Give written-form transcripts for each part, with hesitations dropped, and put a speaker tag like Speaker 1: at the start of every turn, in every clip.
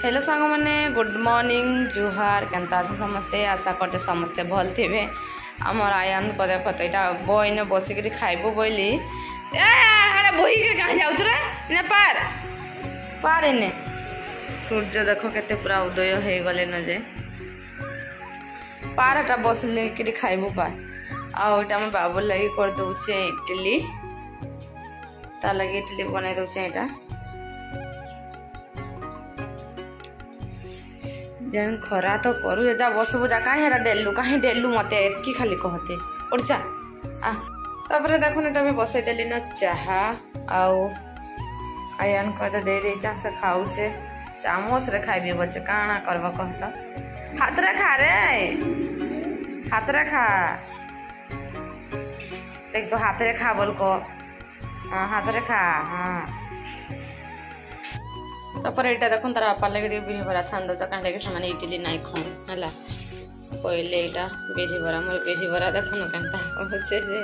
Speaker 1: Hello सांग मैंने good morning जुहार केनता समस्ते आशा करते समस्ते भल थे आमर आयान को देख तो यहाँ बइन बसिक खाइबू बोली बोही कहीं जाऊँ रे पार पार इने सूर्य देख के पूरा उदय हो गले न जे पारटा बसले कि खाइबू पार आटा आम बाबू लगी कर दौचे इडली ता लगे इडली बनई दौचे यहाँ जेन खरा तो करू जा बसबू जा कहीं कहीं डेलु मत एतकी खाली कहते उड़चा तापर देखुन ये बसई देली न चाहा आयान कहते दे देचा से खाऊचे चामच रे खाइबे बच्चे काना करब कहता हाथ रे खा रे हाथ रे खा देख तो हाथ रे खा बोल को हाथ रे खा हाँ तापर यहाँ देखो तार बापा लगे बिरी भरा छान दौच कहीं लगे से इडली नाई खाऊँ है पहले यहाँ बिरी भरा मोर बिरी भरा देखन केन्ता होचे जे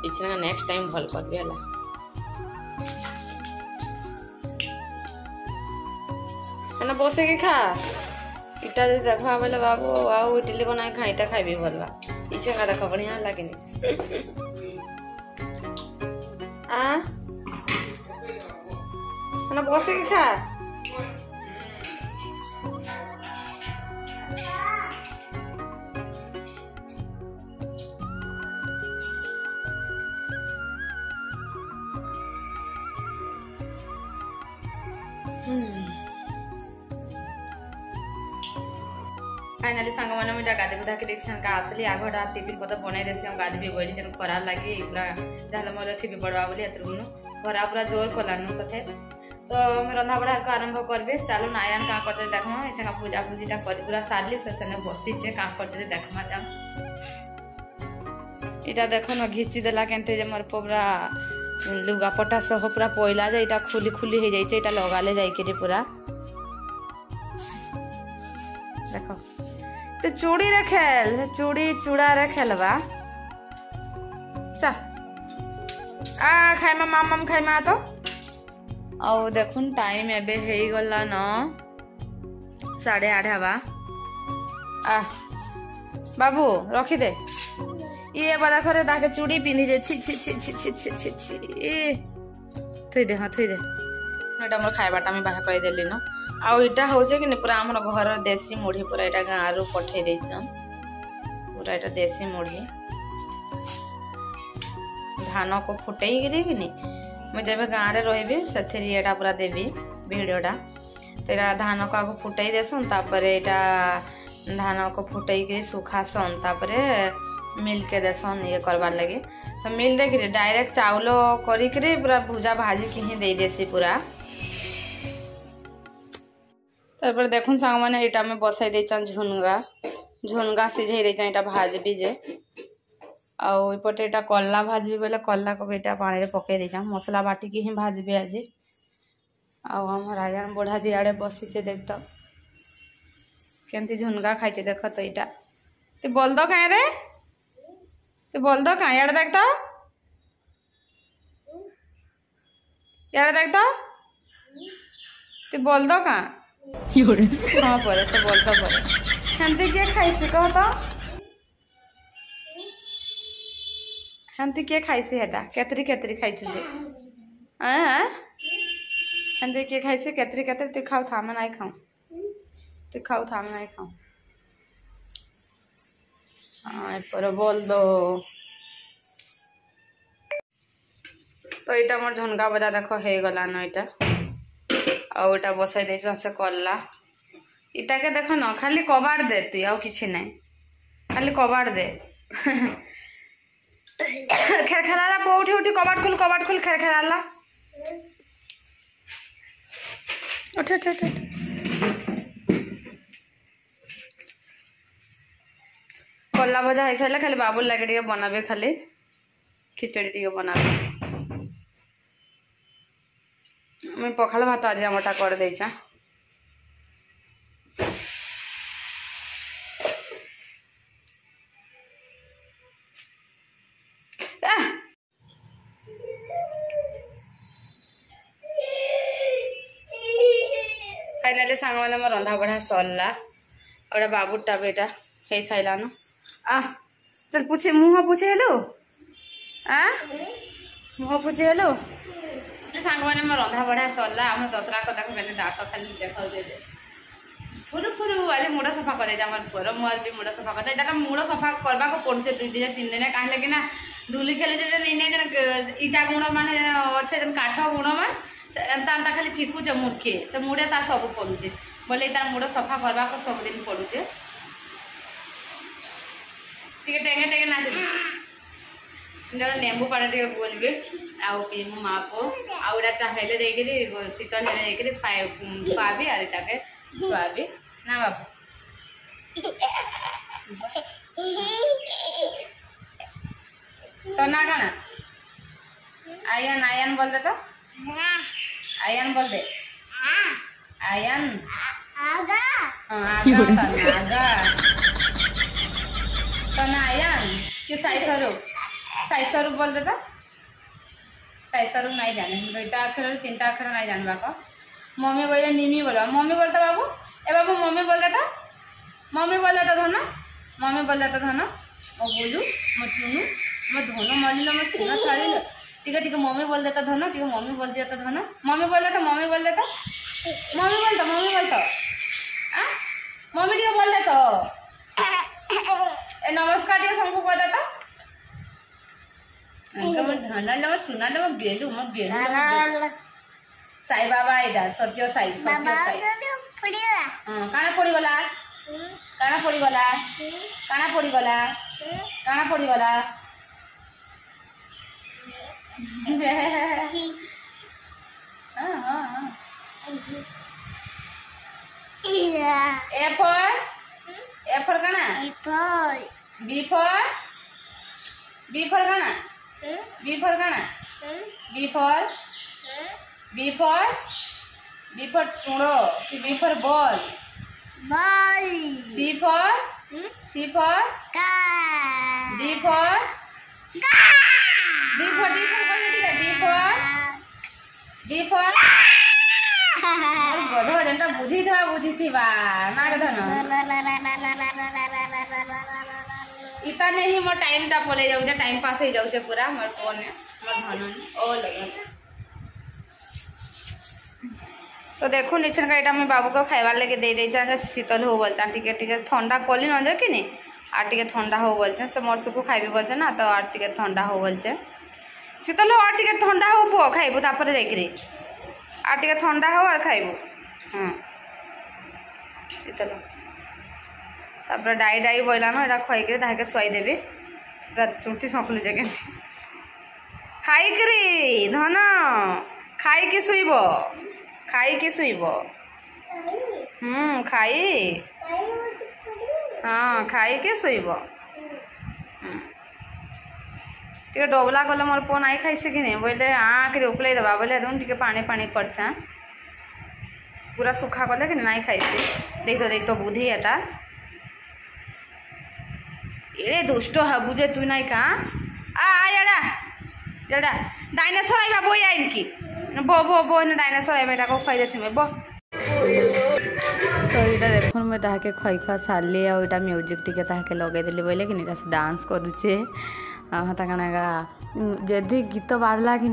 Speaker 1: इच्छा नेक्स्ट टाइम भल करबी है बसे के खा इटा जो देख बोले बाबू आउ इडली बना खा इटा खाइबी भल इच्छा का देख बढ़िया लगे बसे के खा फाइनाली सांग मैंने मुझे गाधी बुधा के रिक्शन का आसली आगटा टिफिन पता बनई देसी हम गाधी भी गई जन खरा लगी पूरा जहाँ मोल थी पड़वा बोली खरा पूरा जोर कलान सथे तो रंधा बड़ा को आरंभ करी चलो नायान क्या करते देखमा ये पूजा पूजीटा कर पूरा सारली से बसीचे क्या करते देखमा जा इटा देख न घिची देला केनते जे मोर पूरा लुगापटा सह पूरा पइला जे इटा खुली खुली हो जाइए इटा लगाले जाइके पूरा देखो तो चूड़ी रे खेल चूड़ी चूड़ा रे खेलबा चा खाइमा माम खाइमा तो आउ देखुन टाइम एबे हे गला न 8:30 बा बाबू रखी दे ये बदा खरे ताके चूड़ी पिंधि जे छी छी छी छी छी छी छी छी थई दे हाँ थई दे एटा मोर खाइबाटा में बाहा कई देली न आउ इटा होचे कि पूरा हमर घर देसी मुढ़ी पूरा एटा गाँ रु पठे देछन पूरा एटा देसी मुढ़ी धान को फुटई गिरी कि नहीं मुझे गाँव में रही से पूरा देवी भिडटा तो यहाँ धान को आगे फुटई देसन तापर यहाँ धान को फुटई सुखासन तापर मिल के देसन ये करवार लगे तो मिल रे कि डायरेक्ट चाउल करी पूरा भुजा भाजी की ही दे देसी पूरा तापर देखुन सांग मैंने यहाँ में बसाई देचन झुनगा झुनगा सिझे देचन यहाँ भाज भी जे आउपटे यहाँ कला भाजबी बोले कला को बेटा पानी रे पकई देचा मसला बाटिकी ही भाजबी आज आम आयान बुढ़ा दी आड़े बसीचे देख तो केमती झुनगा खाइचे देख तो यहाँ तु बोल दो कहीं रे तु बोल दो कहीं यार देख तो यार देख तो तु बोल दो कहाँ हाँ परे से बोल दो परे हेमती किए खाइसी कह तो हेमती किए खाइसी हेटा केतरी केतरी खाइछु जे हेमती किए खाइसी केतरी केतरी तु खाऊ था मैं नहीं खाऊं तु खाऊ था मैं नहीं खाऊं पर बोल दो तो यहाँ मोर झुनका बजा देख हो गला न यहाँ आटा बसाई दे से कला इटा के देख न खाली कबाड़ दे तु आउ किछि नहीं खाली कबाड़ दे खेरखेराला पो उठी उठी कबाड़ खुल खेरखेराला उठ उठ उठ कला भजा हो सारे खाली बाबू लगे बनाबे खाली खिचड़ी टे बनाबे मुझे पखाल भात आज आमटा कर देचा फाइनाली सांग मैंने मोर रंधा बढ़ा सरला और बाबूटा बेटा हो सारान आ चल पूछे मुँह पूछे हेलो आ मुँह पूछे हेलो सांग मैंने मोर रंधा बढ़ा सरला आम दतरा कदा मैंने दाँत खाली देखा फुरु फुरु आज मुड़ सफा कर पुअर मुझे मुड़ सफा कर इटा मुड़ सफा करवा पड़े 2 दिन 3 दिन कहीं कि धूली खेले इटा गुण मान अच्छे काठ गुण मान एंता खाली फिकुचे मुड़के से मुड़े तार सब पड़ुचे बोले तार मुड़ सफा करवा सब दिन पड़ुचे टेंगे टेंगे नाच नेंबू पाड़ा टे बोलबे आउ पीमु माँ को आउटा हेले देकर शीतल हेले देकर खुआबी आर ताके खुआबी ना बाबू तो ना गाना आयन आयन बोल दे तो आयन बोल दे आयन आगा आगा तो ना आयन कि साई स्वरूप बोल दे तो साई स्वरूप नहीं जाने 2टा अक्षर 3टा अक्षर नहीं जानवा को मम्मी बोले निमी बोलो मम्मी बोलता बाबू ए बाबू मम्मी बोल देता धन मम्मी बोल देता धन मो बोलू मो चुनू मो धन मलिलो मो सीना छाड़ी ठीक है मम्मी बोल देता धन ठीक मम्मी बोल देता धन मम्मी बोल देता मम्मी बोलता आ मम्मी टी बोल देता ए नमस्कार टी सबको कह देता धन सुना बेलू साई बाबा एटा सत्य साई काना पड़गला काना पड़गला काना पड़गला काना पड़गला ए फॉर काना बी फॉर काना बी फॉर काना बी फॉर टुड़ो कि B for ball C for D for गध जेनटा बुझी ना धन इता नहीं मोर टाइम टा पले जाऊ टाइम पास हो जाऊ पूरा मोर फोन मोर धन ओ लगन तो देखो निचन का मैं बाबू को खाइबार लगे दे दे शीतल हो बोलचान टिके ठंडा कली न जाए कि आर टिके ठंडा हो बोलचे से मोर सबको खाइबे बोलचे ना तो आर टिके ठंडा हो बोलचे शीतल हो आर टिके ठंडा हो पुओ खाइबू तापर जाइकरी आर टिके ठंडा हो आर खाइबू हाँ शीतल तापर डाई डाई बोला ना एटा खुआई ताके शुआई देबे चुटी सकलु जे खाइकरी धन खाइकी शुइब खाइकी शुइब खाई हाँ खाइके शुइब टे डबला गले मोर पुओ नाई खाई कि नहीं बोले आँख उकल देवा बोले टे पानी पानी करछा पूरा सुखा गले कि नाई खाई देख तो बुद्धि एता एड़े दुष्ट हबु जे तु नाई का आड़ा जड़ा डायनासोर आइबा बोई आइन की बो ने डायनासोर आइबा एटा को खाई देसी में बो तो यहाँ देख मैं ताके खुई खुआ सारे आटा म्यूजिक टी लगे देली बोले कि डांस करुचे हाँ कणगा जदि गीत बाजला कि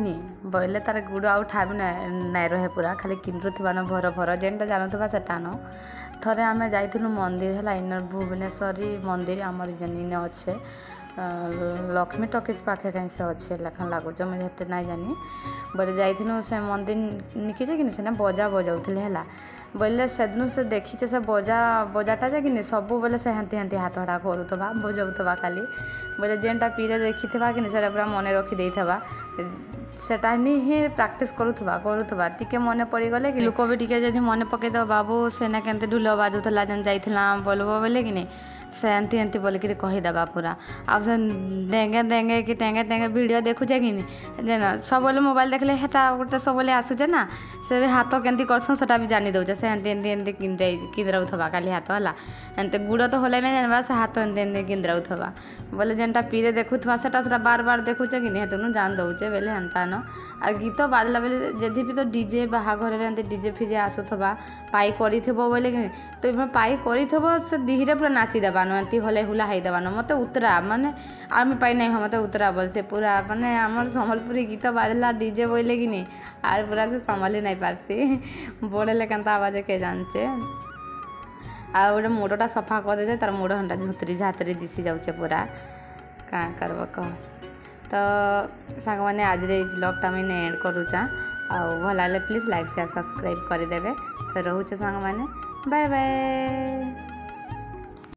Speaker 1: बोले तार गुड़ आउ ठाब नाई रहे पूरा खाली किंतुवा न भर भर जेनटा जानूबा सेटा न थरे आम जाइलु मंदिर है इनर भुवनेश्वरी मंदिर आमर इन अच्छे लक्ष्मी टॉकीज पाखे कहीं से अच्छे लेखन लगुच मुझे हेते ना जानी बोले जाइलु से मंदिर निकिजे कि से बजा बजाऊे है बोले सेदिन से देखीचे से बजाटा जे कि सब बोले से हेंती हेंती हाथ हड़ा करूवा बजाऊवा खाली बोले जेनटा पीरे देखी कि से पूरा मन रखी सेटा ही प्राक्टिस करुवा टिके मन पड़गले कि लोक भी टे जब मन पकईद बाबू सेना केमती ढोल बाजुला जेन जाइला बोलबो बोले कि से एंती एंती बोलिक कहीदेवा पूरा आ से डेंगे डेंगे कि टेंगे टेंगे वीडियो देखुचे कि जेना सब मोबाइल देखले हेटा गोटे सब आसुचे ना से भी हाथ केमती करसन सेटा भी जानी दौचे से एंती एंती एंती किंद्रउथबा खाली हाथ है एंते गुड़ तो होले नहीं जानवा से हाथ एंती एंती किंद्रउथबा बोले जेनटा पीरे देखुथबा सेटा बार बार देखुचे कि नहीं तुम जान दौचे बेले हेन्ता न आ गीत बाजला बेले जदि भी तो डीजे बाहाघर एंते डीजे फिजे आसुथबा पाई करिथबो बोले कि तो पाई करिथबो से धीरे पूरा नाची देवानो एंती हले हुला हाई देवानो मते उतरा माने आर्मी पाई नहीं मते उतरा बोलसे पूरा माने हमर सम्बलपुरी गीत बाजला डीजे बोले कि नहीं आर पूरा से संभाली नहीं पारसी बोले केनता आवाज के जानचे आ गोटे मुडटा सफा कर दे तार मुड हंटा झुतरी झातरी दिशी जाऊे पूरा क्या करब कह तो सांग मैंने आज ब्लॉगटा मुझे एंड करूचा आ भल लगे प्लीज लाइक शेयर सब्सक्राइब करदे तो रोचे सांग मैंने बाय बाय।